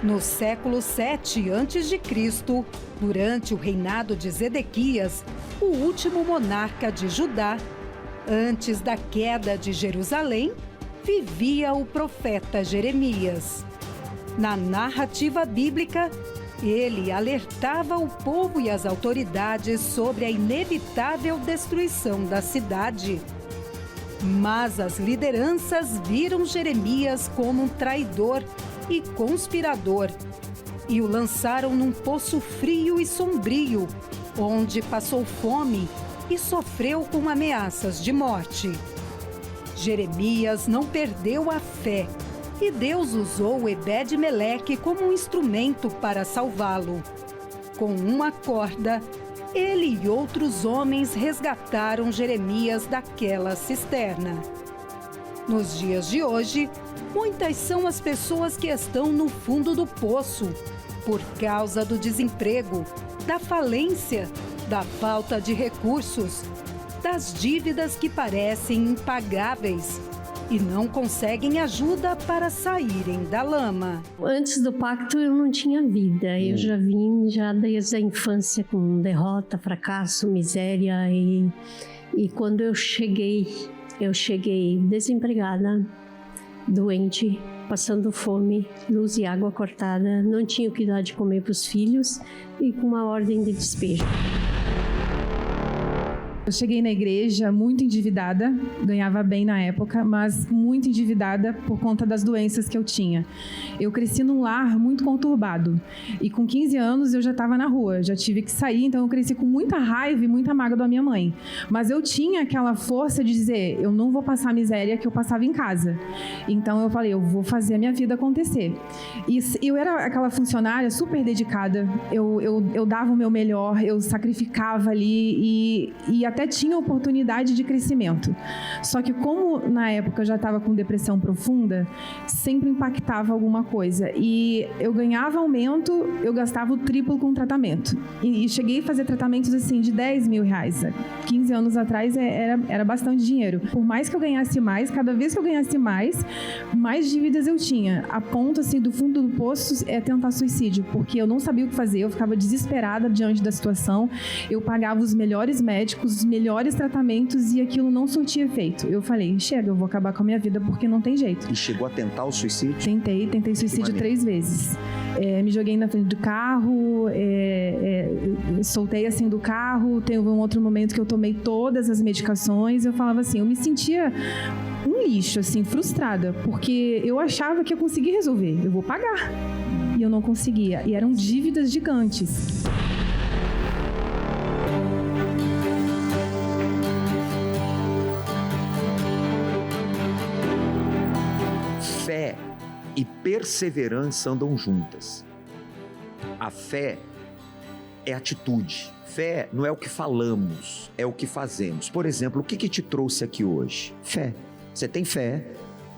No século 7 a.C., durante o reinado de Zedequias, o último monarca de Judá, antes da queda de Jerusalém, vivia o profeta Jeremias. Na narrativa bíblica, ele alertava o povo e as autoridades sobre a inevitável destruição da cidade. Mas as lideranças viram Jeremias como um traidor e conspirador e o lançaram num poço frio e sombrio, onde passou fome e sofreu com ameaças de morte. Jeremias não perdeu a fé e Deus usou Ebed-Meleque como um instrumento para salvá-lo. Com uma corda, ele e outros homens resgataram Jeremias daquela cisterna. Nos dias de hoje, muitas são as pessoas que estão no fundo do poço por causa do desemprego, da falência, da falta de recursos, das dívidas que parecem impagáveis e não conseguem ajuda para saírem da lama. Antes do pacto eu não tinha vida, eu já vim desde a infância com derrota, fracasso, miséria e quando eu cheguei desempregada, doente, passando fome, luz e água cortada, não tinha o que dar de comer para os filhos e com uma ordem de despejo. Eu cheguei na igreja muito endividada, ganhava bem na época, mas muito endividada por conta das doenças que eu tinha. Eu cresci num lar muito conturbado e com 15 anos eu já estava na rua, já tive que sair, então eu cresci com muita raiva e muita mágoa da minha mãe. Mas eu tinha aquela força de dizer, eu não vou passar a miséria que eu passava em casa. Então eu falei, eu vou fazer a minha vida acontecer. E eu era aquela funcionária super dedicada, eu dava o meu melhor, eu sacrificava ali e até tinha oportunidade de crescimento. Só que como na época eu já estava com depressão profunda, sempre impactava alguma coisa. E eu ganhava aumento, eu gastava o triplo com tratamento. E cheguei a fazer tratamentos assim de 10 mil reais. 15 anos atrás era bastante dinheiro. Por mais que eu ganhasse mais, cada vez que eu ganhasse mais dívidas eu tinha. A ponto assim do fundo do poço é tentar suicídio, porque eu não sabia o que fazer, eu ficava desesperada diante da situação. Eu pagava os melhores médicos, os melhores tratamentos e aquilo não surtia efeito. Eu falei, chega, eu vou acabar com a minha vida porque não tem jeito. E chegou a tentar o suicídio? Tentei suicídio 3 vezes. Me joguei na frente do carro, soltei assim do carro, teve um outro momento que eu tomei todas as medicações, eu falava assim, eu me sentia um lixo, assim, frustrada, porque eu achava que eu conseguia resolver, eu vou pagar. E eu não conseguia, e eram dívidas gigantes. Fé e perseverança andam juntas. A fé é atitude. Fé não é o que falamos, é o que fazemos. Por exemplo, o que te trouxe aqui hoje? Fé. Você tem fé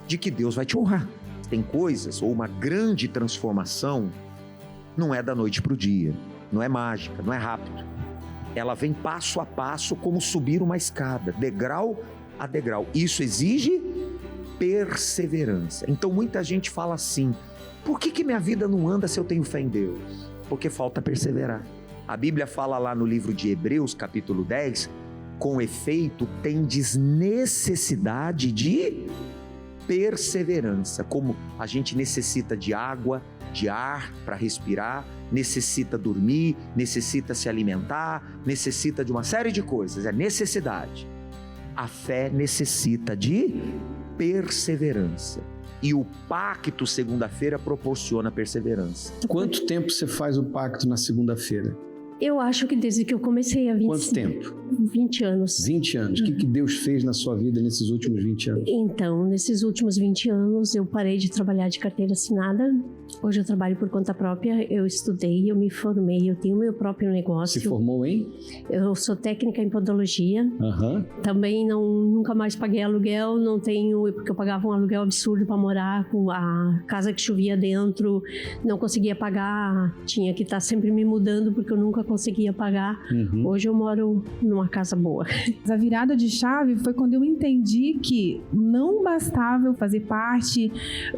de que Deus vai te honrar. Tem coisas, ou uma grande transformação, não é da noite para o dia, não é mágica, não é rápido. Ela vem passo a passo, como subir uma escada, degrau a degrau. Isso exige perseverança. Então muita gente fala assim, por que minha vida não anda se eu tenho fé em Deus? Porque falta perseverar. A Bíblia fala lá no livro de Hebreus, capítulo 10, com efeito, tendes necessidade de perseverança. Como a gente necessita de água, de ar para respirar, necessita dormir, necessita se alimentar, necessita de uma série de coisas, é necessidade. A fé necessita de perseverança. E o pacto segunda-feira proporciona perseverança. Quanto tempo você faz o pacto na segunda-feira? Eu acho que desde que eu comecei a 20... Quanto tempo? 20 anos. 20 anos. O que Deus fez na sua vida nesses últimos 20 anos? Então, nesses últimos 20 anos, eu parei de trabalhar de carteira assinada. Hoje eu trabalho por conta própria. Eu estudei, eu me formei, eu tenho meu próprio negócio. Se formou em? Eu sou técnica em podologia. Também nunca mais paguei aluguel, não tenho... Porque eu pagava um aluguel absurdo para morar, com a casa que chovia dentro, não conseguia pagar, tinha que estar sempre me mudando porque eu nunca conseguia pagar. Hoje eu moro numa casa boa. A virada de chave foi quando eu entendi que não bastava eu fazer parte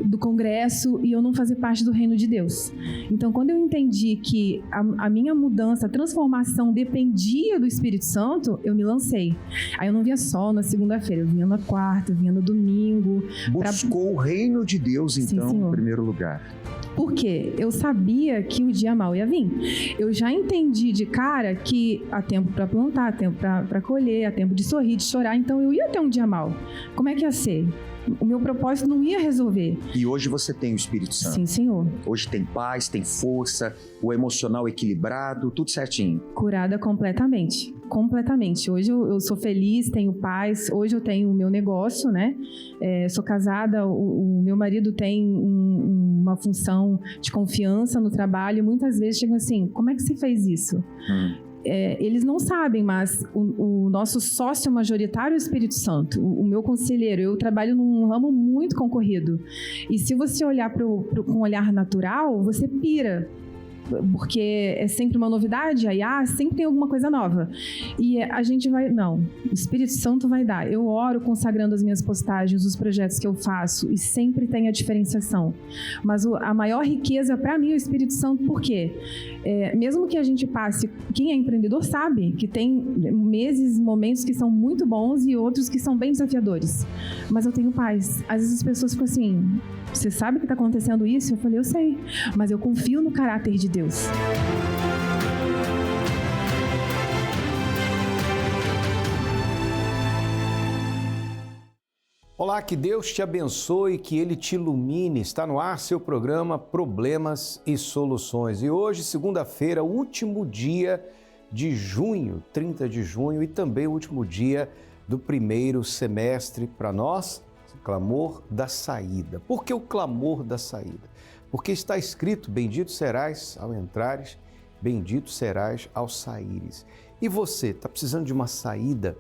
do congresso e eu não fazer parte do reino de Deus. Então, quando eu entendi que a minha mudança, a transformação dependia do Espírito Santo, eu me lancei. Aí eu não via só na segunda-feira, eu vinha na quarta, eu vinha no domingo. Buscou o reino de Deus, então, Sim, em primeiro lugar. Por quê? Eu sabia que o dia mau ia vir. Eu já entendi de cara que há tempo para plantar, há tempo para colher, há tempo de sorrir, de chorar. Então eu ia ter um dia mau. Como é que ia ser? O meu propósito não ia resolver. E hoje você tem o Espírito Santo. Sim, Senhor. Hoje tem paz, tem força, o emocional equilibrado, tudo certinho. Curada completamente. Completamente. Hoje eu sou feliz, tenho paz. Hoje eu tenho o meu negócio, né? Sou casada, o meu marido tem uma função de confiança no trabalho. Muitas vezes chegam assim, como é que você fez isso? Eles não sabem, mas o nosso sócio majoritário é o Espírito Santo, o meu conselheiro. Eu trabalho num ramo muito concorrido. E se você olhar com um olhar natural, você pira. Porque é sempre uma novidade, aí sempre tem alguma coisa nova. E a gente vai... Não, o Espírito Santo vai dar. Eu oro consagrando as minhas postagens, os projetos que eu faço, e sempre tem a diferenciação. Mas a maior riqueza para mim é o Espírito Santo, por quê? Mesmo que a gente passe... Quem é empreendedor sabe que tem meses, momentos que são muito bons e outros que são bem desafiadores. Mas eu tenho paz. Às vezes as pessoas ficam assim... Você sabe que está acontecendo isso? Eu falei, eu sei. Mas eu confio no caráter de Deus. Olá, que Deus te abençoe, que Ele te ilumine. Está no ar seu programa Problemas e Soluções. E hoje, segunda-feira, último dia de junho, 30 de junho, e também o último dia do primeiro semestre para nós, clamor da saída. Por que o clamor da saída? Porque está escrito, bendito serás ao entrares, bendito serás ao saíres. E você, está precisando de uma saída?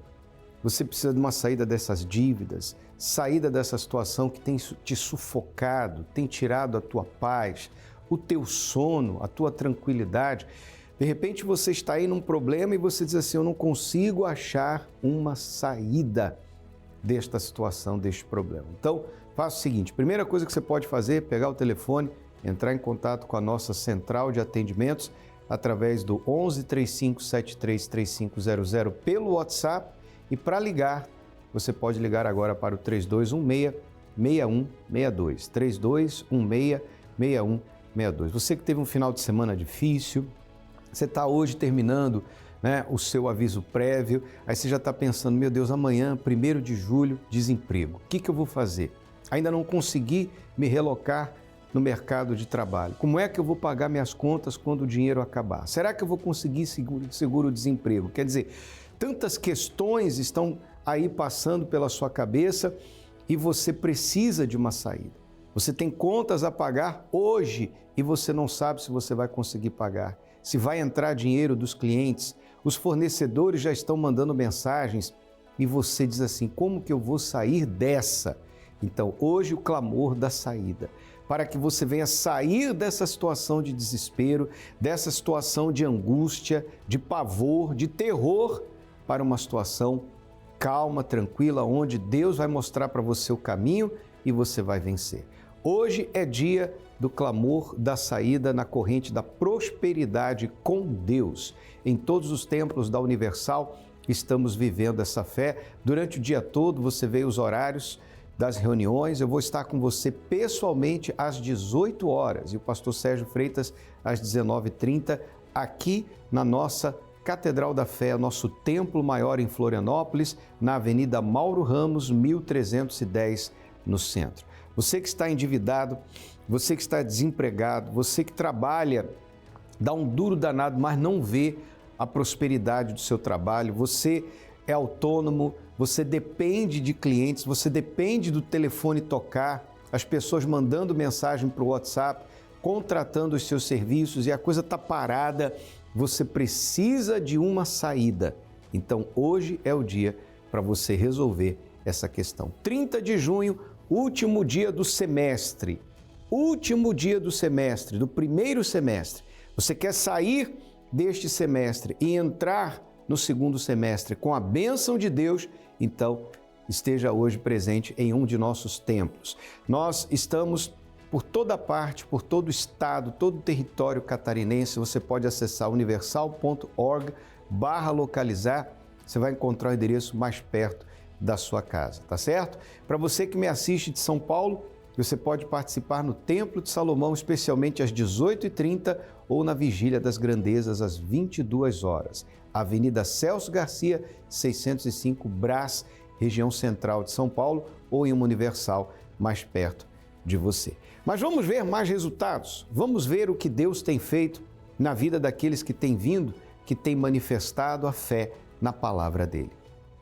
Você precisa de uma saída dessas dívidas, saída dessa situação que tem te sufocado, tem tirado a tua paz, o teu sono, a tua tranquilidade. De repente você está aí num problema e você diz assim, eu não consigo achar uma saída desta situação, deste problema. Então, faça o seguinte, primeira coisa que você pode fazer é pegar o telefone, entrar em contato com a nossa central de atendimentos através do 11 35 73 3500 pelo WhatsApp, e para ligar, você pode ligar agora para o 3216-6162, 3216-6162. Você que teve um final de semana difícil, você está hoje terminando, né, o seu aviso prévio, aí você já está pensando, meu Deus, amanhã, 1º de julho, desemprego. O que eu vou fazer? Ainda não consegui me relocar no mercado de trabalho. Como é que eu vou pagar minhas contas quando o dinheiro acabar? Será que eu vou conseguir seguro-desemprego? Quer dizer, tantas questões estão aí passando pela sua cabeça e você precisa de uma saída. Você tem contas a pagar hoje e você não sabe se você vai conseguir pagar, se vai entrar dinheiro dos clientes. Os fornecedores já estão mandando mensagens e você diz assim, como que eu vou sair dessa? Então, hoje o clamor da saída, para que você venha sair dessa situação de desespero, dessa situação de angústia, de pavor, de terror, para uma situação calma, tranquila, onde Deus vai mostrar para você o caminho e você vai vencer. Hoje é dia do clamor da saída na corrente da prosperidade com Deus. Em todos os templos da Universal, estamos vivendo essa fé. Durante o dia todo, você vê os horários das reuniões. Eu vou estar com você pessoalmente às 18 horas e o pastor Sérgio Freitas às 19h30, aqui na nossa Catedral da Fé, nosso templo maior em Florianópolis, na Avenida Mauro Ramos, 1310, no centro. Você que está endividado, você que está desempregado, você que trabalha, dá um duro danado, mas não vê a prosperidade do seu trabalho, você é autônomo, você depende de clientes, você depende do telefone tocar, as pessoas mandando mensagem para o WhatsApp, contratando os seus serviços e a coisa está parada, você precisa de uma saída. Então, hoje é o dia para você resolver essa questão. 30 de junho, último dia do semestre. Último dia do semestre, do primeiro semestre. Você quer sair deste semestre e entrar no segundo semestre com a bênção de Deus? Então, esteja hoje presente em um de nossos templos. Nós estamos por toda parte, por todo o estado, todo o território catarinense. Você pode acessar universal.org/localizar. Você vai encontrar o endereço mais perto da sua casa, tá certo? Para você que me assiste de São Paulo, você pode participar no Templo de Salomão, especialmente às 18h30 ou na Vigília das Grandezas, às 22 horas. Avenida Celso Garcia, 605 Brás, região central de São Paulo, ou em uma Universal mais perto de você. Mas vamos ver mais resultados. Vamos ver o que Deus tem feito na vida daqueles que têm vindo, que têm manifestado a fé na palavra dele.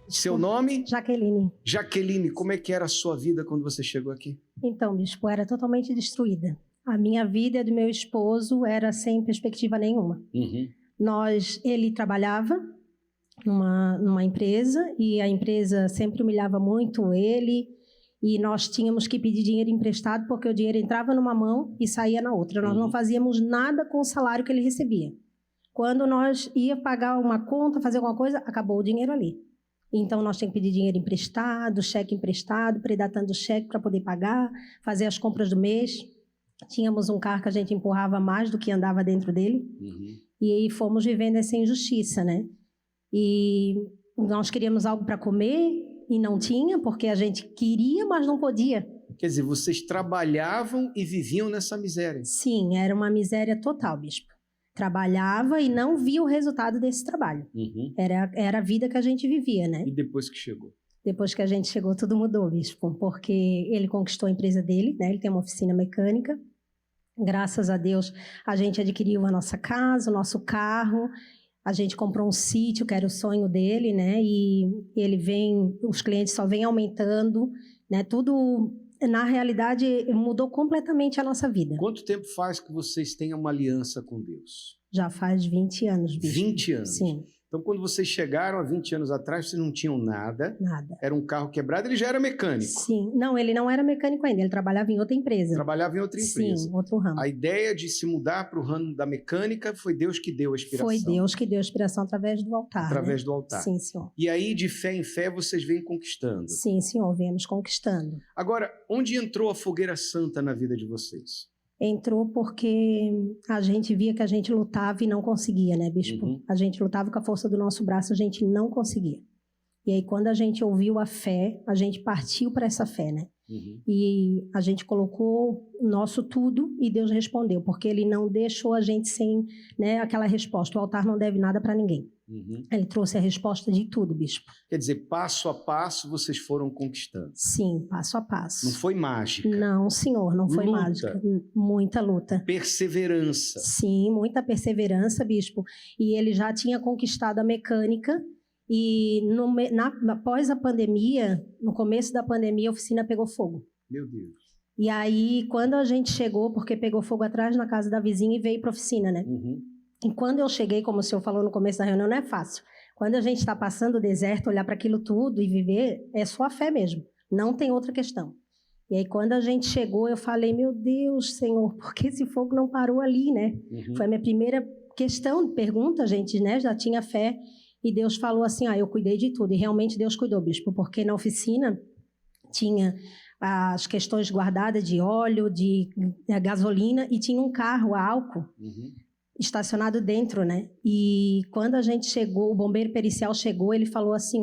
Seu nome? Jaqueline. Jaqueline, como é que era a sua vida quando você chegou aqui? Então, bispo, era totalmente destruída. A minha vida e a do meu esposo era sem perspectiva nenhuma. Ele trabalhava numa empresa e a empresa sempre humilhava muito ele e nós tínhamos que pedir dinheiro emprestado porque o dinheiro entrava numa mão e saía na outra. Nós não fazíamos nada com o salário que ele recebia. Quando nós ia pagar uma conta, fazer alguma coisa, acabou o dinheiro ali. Então, nós tínhamos que pedir dinheiro emprestado, cheque emprestado, predatando o cheque para poder pagar, fazer as compras do mês. Tínhamos um carro que a gente empurrava mais do que andava dentro dele. E aí fomos vivendo essa injustiça, né? E nós queríamos algo para comer e não tinha, porque a gente queria, mas não podia. Quer dizer, vocês trabalhavam e viviam nessa miséria? Sim, era uma miséria total, bispo. Trabalhava e não via o resultado desse trabalho. Era a vida que a gente vivia, né? E depois que chegou? Depois que a gente chegou, tudo mudou, bispo, porque ele conquistou a empresa dele, né? Ele tem uma oficina mecânica. Graças a Deus, a gente adquiriu a nossa casa, o nosso carro. A gente comprou um sítio, que era o sonho dele, né? E os clientes só vêm aumentando, né? Tudo, na realidade, mudou completamente a nossa vida. Quanto tempo faz que vocês têm uma aliança com Deus? Já faz 20 anos, bispo. 20 anos? Sim. Então, quando vocês chegaram há 20 anos atrás, vocês não tinham nada. Nada. Era um carro quebrado, ele já era mecânico. Sim. Não, ele não era mecânico ainda, ele trabalhava em outra empresa. Trabalhava em outra empresa. Sim, outro ramo. A ideia de se mudar para o ramo da mecânica foi Deus que deu a inspiração. Foi Deus que deu a inspiração através do altar. Através né? do altar. Sim, senhor. E aí, de fé em fé, vocês vêm conquistando. Sim, senhor, viemos conquistando. Agora, onde entrou a fogueira santa na vida de vocês? Entrou porque a gente via que a gente lutava e não conseguia, né, bispo? A gente lutava com a força do nosso braço, a gente não conseguia. E aí, quando a gente ouviu a fé, a gente partiu para essa fé, né? E a gente colocou o nosso tudo e Deus respondeu, porque Ele não deixou a gente sem, né, aquela resposta. O altar não deve nada para ninguém. Ele trouxe a resposta de tudo, bispo. Quer dizer, passo a passo vocês foram conquistando. Sim, passo a passo. Não foi mágica. Não, senhor, não foi Luta. mágica. Muita luta. Perseverança. Sim, muita perseverança, bispo. E ele já tinha conquistado a mecânica e após a pandemia, no começo da pandemia, a oficina pegou fogo. Meu Deus. E aí, quando a gente chegou, porque pegou fogo atrás na casa da vizinha e veio para a oficina, né? E quando eu cheguei, como o senhor falou no começo da reunião, não é fácil. Quando a gente está passando o deserto, olhar para aquilo tudo e viver, é só a fé mesmo. Não tem outra questão. E aí, quando a gente chegou, eu falei, meu Deus, Senhor, por que esse fogo não parou ali, né? Foi a minha primeira pergunta, a gente, né? Já tinha fé. E Deus falou assim, eu cuidei de tudo. E realmente Deus cuidou, bispo, porque na oficina tinha as questões guardadas de óleo, de gasolina, e tinha um carro a álcool estacionado dentro, né? E quando a gente chegou, o bombeiro pericial chegou, ele falou assim,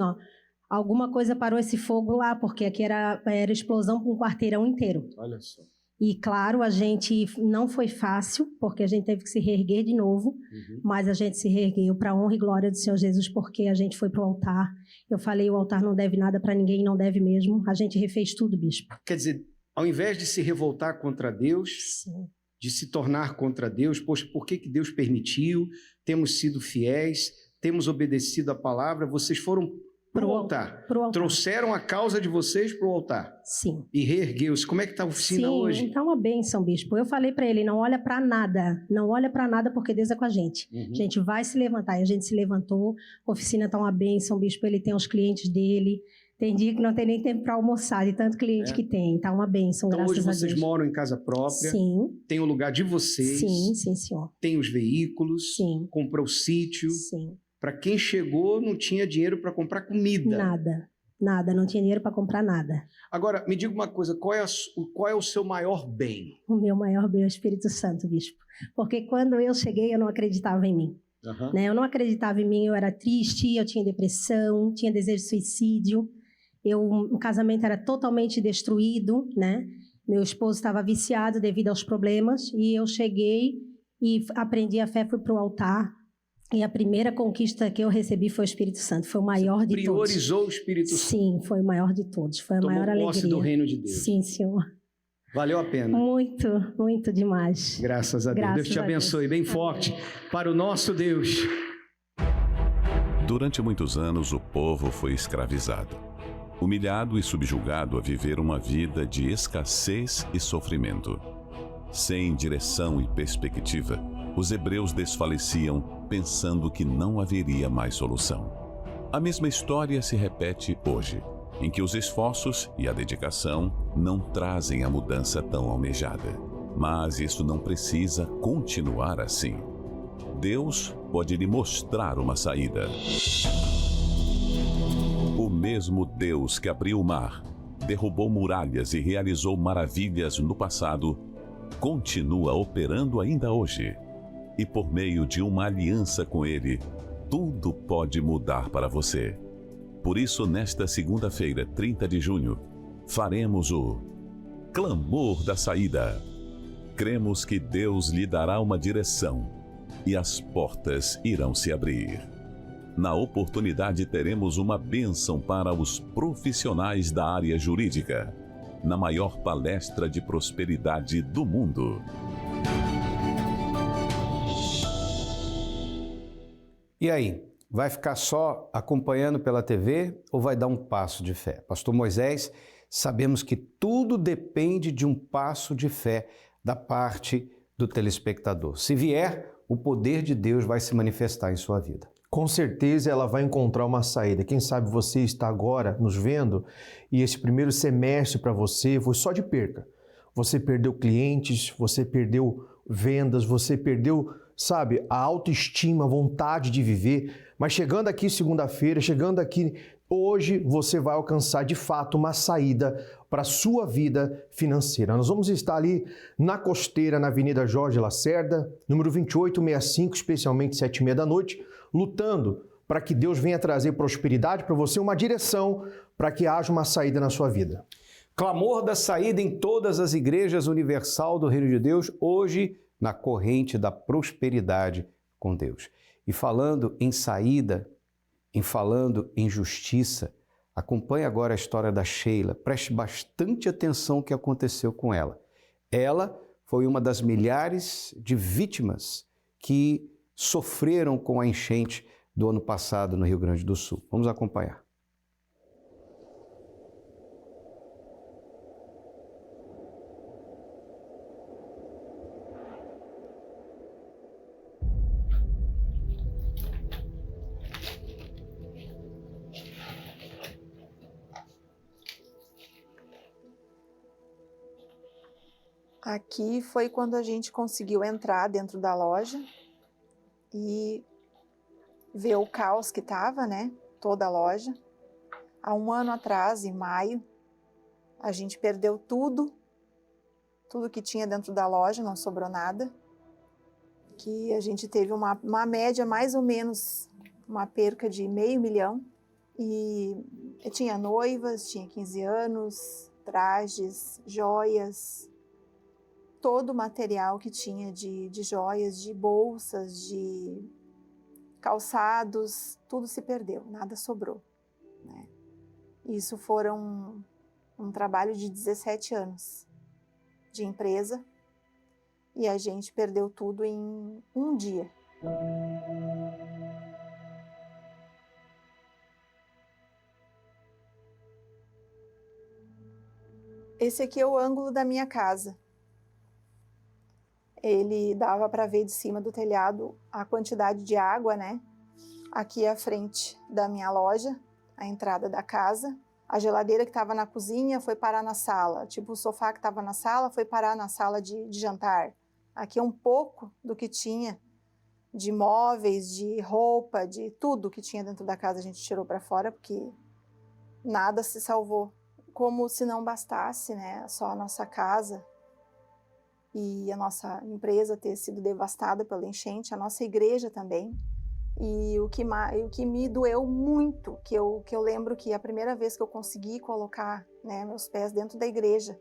alguma coisa parou esse fogo lá, porque aqui era explosão para um quarteirão inteiro. Olha só. E claro, a gente não foi fácil, porque a gente teve que se reerguer de novo, mas a gente se reergueu para a honra e glória do Senhor Jesus, porque a gente foi para o altar. Eu falei, o altar não deve nada para ninguém, não deve mesmo. A gente refez tudo, bispo. Quer dizer, ao invés de se revoltar contra Deus, Sim. de se tornar contra Deus, poxa, por que Deus permitiu? Temos sido fiéis, temos obedecido a palavra, vocês foram para o altar. Trouxeram a causa de vocês para o altar. Sim. E reergueu-se. Como é que está a oficina hoje? Sim, está uma bênção, bispo. Eu falei para ele, não olha para nada. Não olha para nada porque Deus é com a gente. A gente vai se levantar. E a gente se levantou. A oficina está uma bênção, bispo. Ele tem os clientes dele. Tem dia que não tem nem tempo para almoçar, de tanto cliente que tem. Está uma bênção, então, graças a Deus. Então hoje vocês moram em casa própria. Sim. Tem o lugar de vocês. Sim, sim, senhor. Tem os veículos. Sim. Comprou o sítio. Sim. Para quem chegou, não tinha dinheiro para comprar comida. Nada. Nada, não tinha dinheiro para comprar nada. Agora, me diga uma coisa, qual é o seu maior bem? O meu maior bem é o Espírito Santo, bispo. Porque quando eu cheguei, eu não acreditava em mim. Né? Eu não acreditava em mim, eu era triste, eu tinha depressão, tinha desejo de suicídio. O casamento era totalmente destruído, né? Meu esposo estava viciado devido aos problemas. E eu cheguei e aprendi a fé, fui para o altar. E a primeira conquista que eu recebi foi o Espírito Santo. Foi o maior de todos. Priorizou o Espírito Santo? Sim, foi o maior de todos. Foi a maior alegria. Tomou posse do reino de Deus. Sim, Senhor. Valeu a pena. Muito, muito demais. Graças a Deus. Graças Deus te abençoe bem forte para o nosso Deus. Durante muitos anos, o povo foi escravizado, humilhado e subjugado a viver uma vida de escassez e sofrimento. Sem direção e perspectiva, os hebreus desfaleciam, pensando que não haveria mais solução. A mesma história se repete hoje, em que os esforços e a dedicação não trazem a mudança tão almejada. Mas isso não precisa continuar assim. Deus pode lhe mostrar uma saída. O mesmo Deus que abriu o mar, derrubou muralhas e realizou maravilhas no passado, continua operando ainda hoje. E por meio de uma aliança com Ele, tudo pode mudar para você. Por isso, nesta segunda-feira, 30 de junho, faremos o Clamor da Saída. Cremos que Deus lhe dará uma direção e as portas irão se abrir. Na oportunidade, teremos uma bênção para os profissionais da área jurídica, na maior palestra de prosperidade do mundo. E aí, vai ficar só acompanhando pela TV ou vai dar um passo de fé? Pastor Moisés, sabemos que tudo depende de um passo de fé da parte do telespectador. Se vier, o poder de Deus vai se manifestar em sua vida. Com certeza ela vai encontrar uma saída. Quem sabe você está agora nos vendo e esse primeiro semestre para você foi só de perca. Você perdeu clientes, você perdeu vendas, você perdeu, sabe, a autoestima, a vontade de viver. Mas chegando aqui segunda-feira, chegando aqui hoje, você vai alcançar de fato uma saída para a sua vida financeira. Nós vamos estar ali na Costeira, na Avenida Jorge Lacerda, número 2865, especialmente 7h30 da noite, lutando para que Deus venha trazer prosperidade para você, uma direção para que haja uma saída na sua vida. Clamor da saída em todas as igrejas universal do Reino de Deus, hoje na corrente da prosperidade com Deus. E falando em saída, falando em justiça, acompanhe agora a história da Sheila. Preste bastante atenção no que aconteceu com ela. Ela foi uma das milhares de vítimas que sofreram com a enchente do ano passado no Rio Grande do Sul. Vamos acompanhar. Aqui foi quando a gente conseguiu entrar dentro da loja e ver o caos que estava, né? Toda a loja. Há um ano atrás, em maio, a gente perdeu tudo que tinha dentro da loja, não sobrou nada. Que a gente teve uma média, mais ou menos, uma perca de R$500 mil. E tinha noivas, tinha 15 anos, trajes, joias, todo o material que tinha de joias, de bolsas, de calçados, tudo se perdeu, nada sobrou, né? Isso foram um trabalho de 17 anos de empresa e a gente perdeu tudo em um dia. Esse aqui é o ângulo da minha casa. Ele dava para ver de cima do telhado a quantidade de água, né? Aqui é a frente da minha loja, a entrada da casa. A geladeira que estava na cozinha foi parar na sala. Tipo, o sofá que estava na sala foi parar na sala de jantar. Aqui é um pouco do que tinha de móveis, de roupa, de tudo que tinha dentro da casa a gente tirou para fora, porque nada se salvou. Como se não bastasse, né, só a nossa casa e a nossa empresa ter sido devastada pela enchente, a nossa igreja também. E o que me doeu muito, que eu lembro que a primeira vez que eu consegui colocar, né, meus pés dentro da igreja,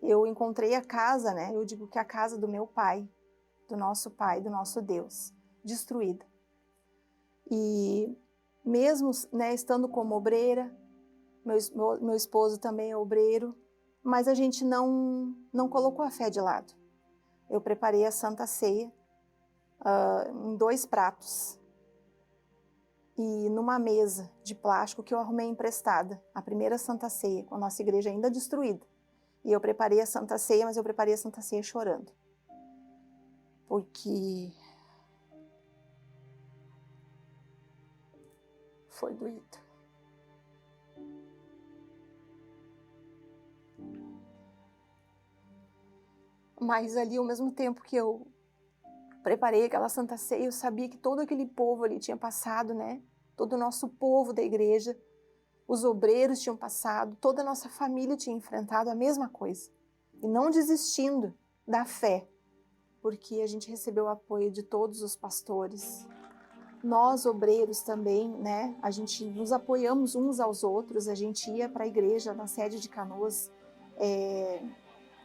eu encontrei a casa, né, eu digo que a casa do meu pai, do nosso Deus, destruída. E mesmo, né, estando como obreira, meu esposo também é obreiro, mas a gente não colocou a fé de lado. Eu preparei a Santa Ceia em 2 pratos e numa mesa de plástico que eu arrumei emprestada, a primeira Santa Ceia, com a nossa igreja ainda destruída. E eu preparei a Santa Ceia, mas eu preparei a Santa Ceia chorando. Porque foi doído. Mas ali, ao mesmo tempo que eu preparei aquela Santa Ceia, eu sabia que todo aquele povo ali tinha passado, né? Todo o nosso povo da igreja, os obreiros tinham passado, toda a nossa família tinha enfrentado a mesma coisa. E não desistindo da fé, porque a gente recebeu o apoio de todos os pastores. Nós, obreiros também, né? A gente nos apoiamos uns aos outros, a gente ia para a igreja, na sede de Canoas,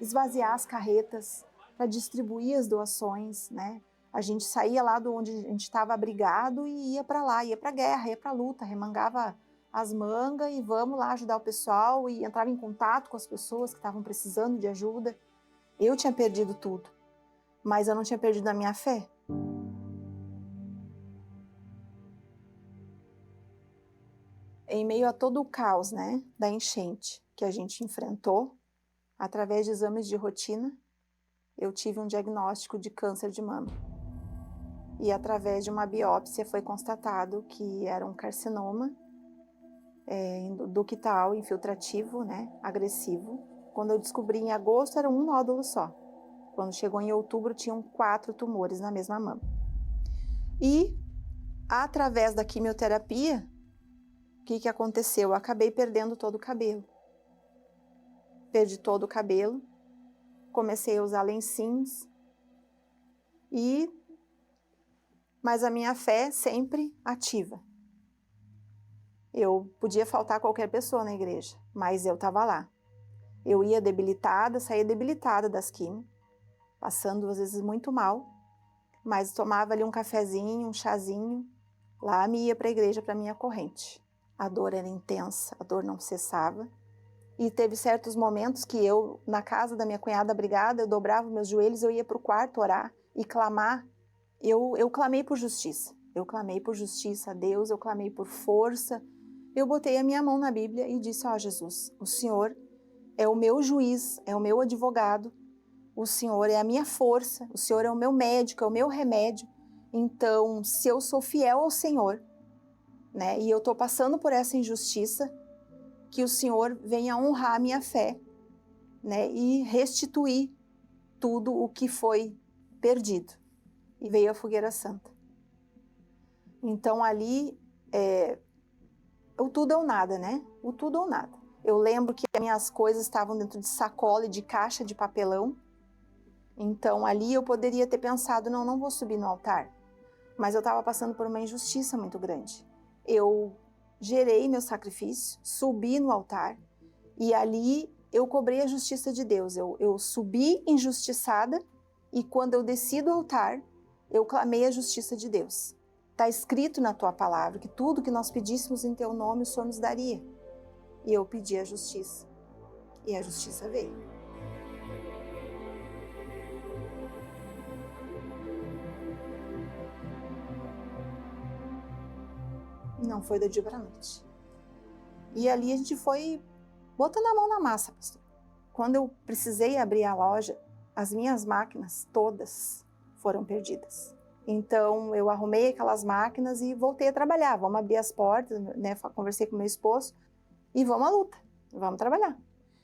esvaziar as carretas para distribuir as doações, né? A gente saía lá de onde a gente estava abrigado e ia para lá, ia para a guerra, ia para a luta, remangava as mangas e vamos lá ajudar o pessoal e entrava em contato com as pessoas que estavam precisando de ajuda. Eu tinha perdido tudo, mas eu não tinha perdido a minha fé. Em meio a todo o caos, né, da enchente que a gente enfrentou, através de exames de rotina, eu tive um diagnóstico de câncer de mama. E através de uma biópsia foi constatado que era um carcinoma ductal infiltrativo, né, agressivo. Quando eu descobri em agosto era um nódulo só. Quando chegou em outubro tinham 4 tumores na mesma mama. E através da quimioterapia, o que aconteceu? Eu acabei perdendo todo o cabelo. Perdi todo o cabelo, comecei a usar lencinhos, mas a minha fé sempre ativa. Eu podia faltar qualquer pessoa na igreja, mas eu estava lá. Eu ia debilitada, saía debilitada das quimio, passando às vezes muito mal, mas tomava ali um cafezinho, um chazinho, lá me ia para a igreja para minha corrente. A dor era intensa, a dor não cessava. E teve certos momentos que eu, na casa da minha cunhada abrigada, eu dobrava meus joelhos, eu ia para o quarto orar e clamar. Eu clamei por justiça. Eu clamei por justiça a Deus, eu clamei por força. Eu botei a minha mão na Bíblia e disse, Jesus, o Senhor é o meu juiz, é o meu advogado, o Senhor é a minha força, o Senhor é o meu médico, é o meu remédio. Então, se eu sou fiel ao Senhor, né, e eu estou passando por essa injustiça, que o Senhor venha honrar a minha fé, né, e restituir tudo o que foi perdido. E veio a fogueira santa. Então ali, o tudo ou nada, né? O tudo ou nada. Eu lembro que as minhas coisas estavam dentro de sacola e de caixa de papelão. Então ali eu poderia ter pensado, não vou subir no altar. Mas eu estava passando por uma injustiça muito grande. Eu gerei meu sacrifício, subi no altar e ali eu cobrei a justiça de Deus. Eu subi injustiçada e quando eu desci do altar, eu clamei a justiça de Deus. Está escrito na tua palavra que tudo que nós pedíssemos em teu nome o Senhor nos daria. E eu pedi a justiça. E a justiça veio. Não foi do dia para a noite. E ali a gente foi botando a mão na massa, pastor. Quando eu precisei abrir a loja, as minhas máquinas todas foram perdidas. Então eu arrumei aquelas máquinas e voltei a trabalhar. Vamos abrir as portas, né? Conversei com meu esposo e vamos à luta, vamos trabalhar.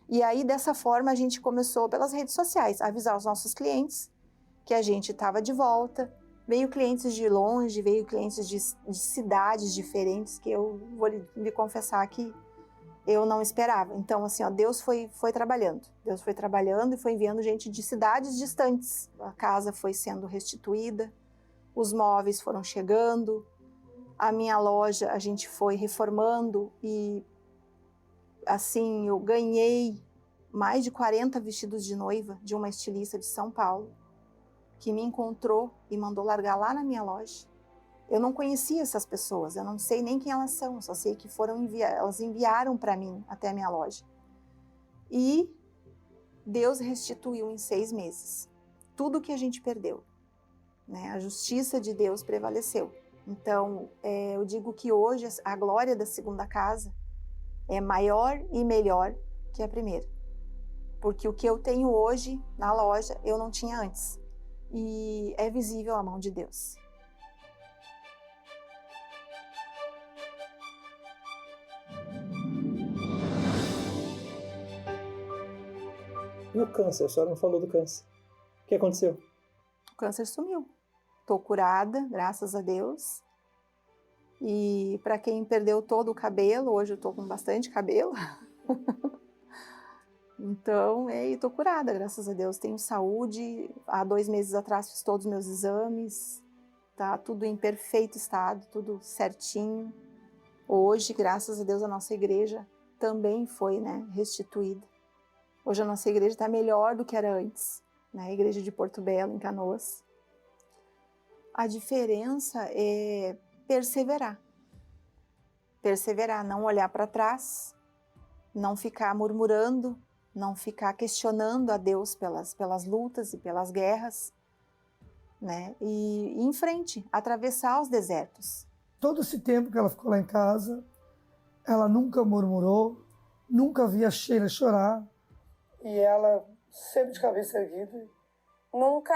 E aí dessa forma a gente começou pelas redes sociais, a avisar os nossos clientes que a gente estava de volta. Veio clientes de longe, veio clientes de cidades diferentes, que eu vou lhe confessar que eu não esperava. Então, assim, ó, Deus foi trabalhando. Deus foi trabalhando e foi enviando gente de cidades distantes. A casa foi sendo restituída, os móveis foram chegando, a minha loja a gente foi reformando e, assim, eu ganhei mais de 40 vestidos de noiva de uma estilista de São Paulo, que me encontrou e mandou largar lá na minha loja. Eu não conhecia essas pessoas, eu não sei nem quem elas são, só sei que elas enviaram para mim até a minha loja. E Deus restituiu em 6 meses tudo que a gente perdeu, né? A justiça de Deus prevaleceu. Então, eu digo que hoje a glória da segunda casa é maior e melhor que a primeira. Porque o que eu tenho hoje na loja, eu não tinha antes. E é visível a mão de Deus. E o câncer? A senhora não falou do câncer. O que aconteceu? O câncer sumiu. Estou curada, graças a Deus. E para quem perdeu todo o cabelo, hoje eu estou com bastante cabelo. Então, estou curada, graças a Deus. Tenho saúde. Há 2 meses atrás fiz todos os meus exames. Tá tudo em perfeito estado, tudo certinho. Hoje, graças a Deus, a nossa igreja também foi, né, restituída. Hoje a nossa igreja está melhor do que era antes, né? A igreja de Porto Belo, em Canoas. A diferença é perseverar. Perseverar, não olhar para trás, não ficar murmurando, não ficar questionando a Deus pelas lutas e pelas guerras, né? E ir em frente, atravessar os desertos. Todo esse tempo que ela ficou lá em casa, ela nunca murmurou, nunca via a Sheila chorar, e ela sempre de cabeça erguida. Nunca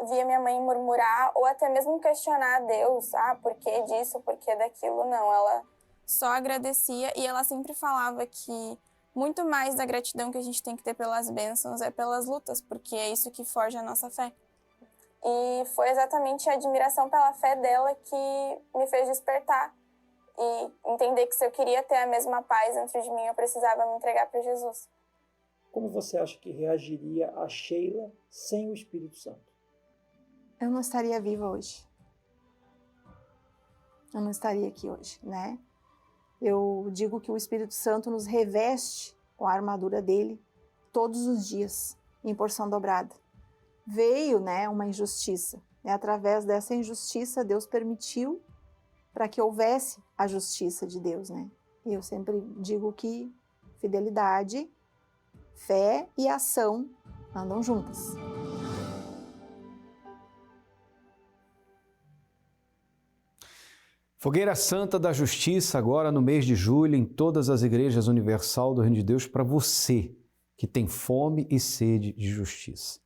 via minha mãe murmurar ou até mesmo questionar a Deus, por que disso, por que daquilo, não. Ela só agradecia e ela sempre falava que muito mais da gratidão que a gente tem que ter pelas bênçãos é pelas lutas, porque é isso que forja a nossa fé. E foi exatamente a admiração pela fé dela que me fez despertar e entender que se eu queria ter a mesma paz dentro de mim, eu precisava me entregar para Jesus. Como você acha que reagiria a Sheila sem o Espírito Santo? Eu não estaria viva hoje. Eu não estaria aqui hoje, né? Eu digo que o Espírito Santo nos reveste com a armadura dele todos os dias, em porção dobrada. Veio, né, uma injustiça. E através dessa injustiça, Deus permitiu para que houvesse a justiça de Deus, né? E eu sempre digo que fidelidade, fé e ação andam juntas. Fogueira Santa da Justiça, agora no mês de julho, em todas as igrejas universal do Reino de Deus, para você que tem fome e sede de justiça.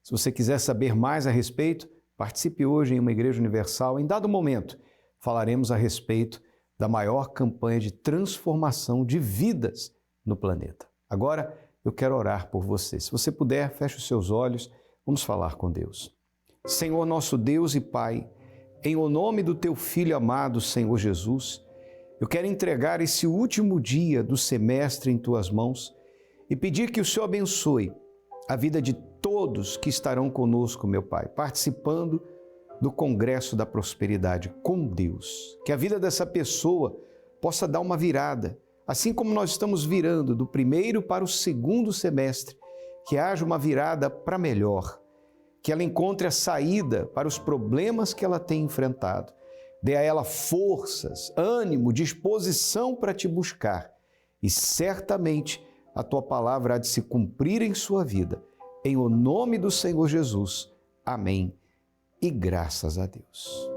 Se você quiser saber mais a respeito, participe hoje em uma igreja universal. Em dado momento, falaremos a respeito da maior campanha de transformação de vidas no planeta. Agora, eu quero orar por você. Se você puder, feche os seus olhos, vamos falar com Deus. Senhor, nosso Deus e Pai, em o nome do Teu Filho amado, Senhor Jesus, eu quero entregar esse último dia do semestre em Tuas mãos e pedir que o Senhor abençoe a vida de todos que estarão conosco, meu Pai, participando do Congresso da Prosperidade com Deus. Que a vida dessa pessoa possa dar uma virada, assim como nós estamos virando do primeiro para o segundo semestre, que haja uma virada para melhor, que ela encontre a saída para os problemas que ela tem enfrentado. Dê a ela forças, ânimo, disposição para te buscar e certamente a tua palavra há de se cumprir em sua vida. Em o nome do Senhor Jesus. Amém. E graças a Deus.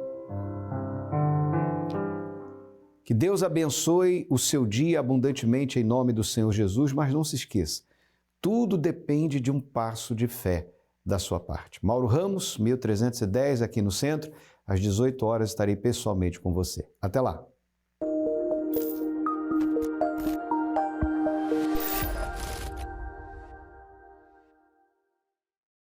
Que Deus abençoe o seu dia abundantemente em nome do Senhor Jesus, mas não se esqueça, tudo depende de um passo de fé da sua parte. Mauro Ramos, 1310, aqui no centro, às 18 horas estarei pessoalmente com você. Até lá!